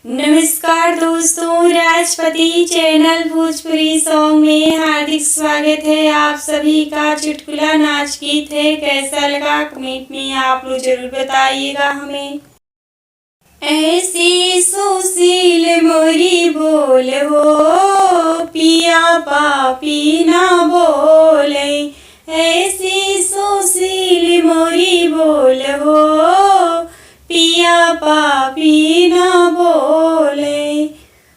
नमस्कार दोस्तों, Rajpati channel Bhojpuri song में हार्दिक स्वागत है आप सभी का। चुटकुला नाच गीत है, कैसा लगा कमेंट में आप लोग जरूर बताइएगा हमें। ऐसी सुशील मोरी बोल हो, पिया पापी ना बोले। ऐसी सुशील मोरी बोल हो, पिया पापी ना बोले।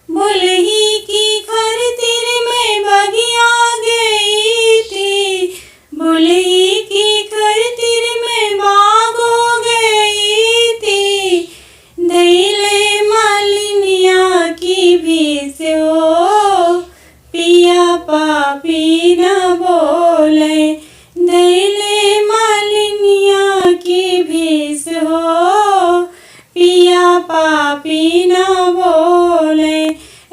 बुलही की खातिर मैं बगिया गई थी, बुलही की खातिर मैं बागो गई थी। धैले मालिनिया की भेष हो, पिया पापी ना बोले। धैले मालिनिया की भेष हो, पिया पापी ना बोले।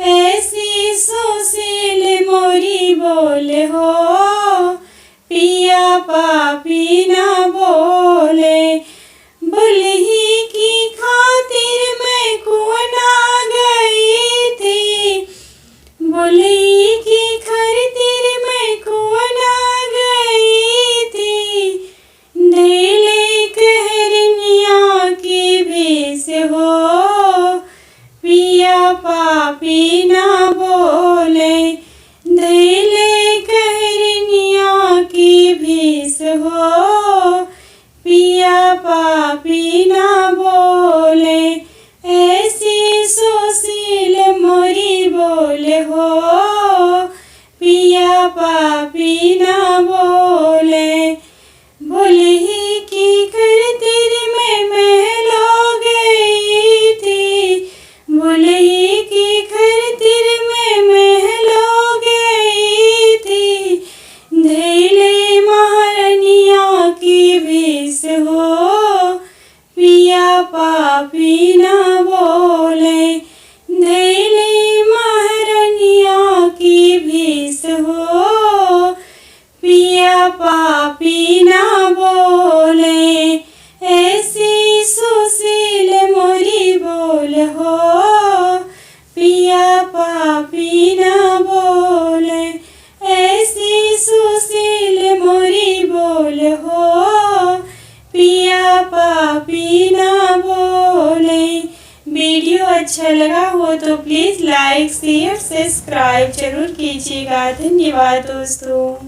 ऐसी सुशील मोरी बोल हो, पिया पापी ना बोले। बुलही की खातिर मैं कुआं गई थी, बुलही की खातिर मैं कुआं गई थी। धैले कहरनिया की भेष हो, पिया पापी ना बोले। धैले कहरनिया की भेष हो, पिया पापी ना बोले। ऐसी सुशील मोरी बोल हो, पिया पापी ना बोले। बुलही की खातिर मैं महलो गई थी, बुलही की खातिर मैं महलो गई थी। धैले महारानिया की भेष हो, पिया पापी ना बोले। धैले महारानिया की भेष हो, पिया पापी ना बोले। ऐसी सुशील मोरी बोल हो, पिया पापी ना बोले। ऐसी सुशील मोरी बोल हो, पिया पापी ना बोले। वीडियो अच्छा लगा हो तो प्लीज़ लाइक शेयर सब्सक्राइब जरूर कीजिएगा। धन्यवाद दोस्तों।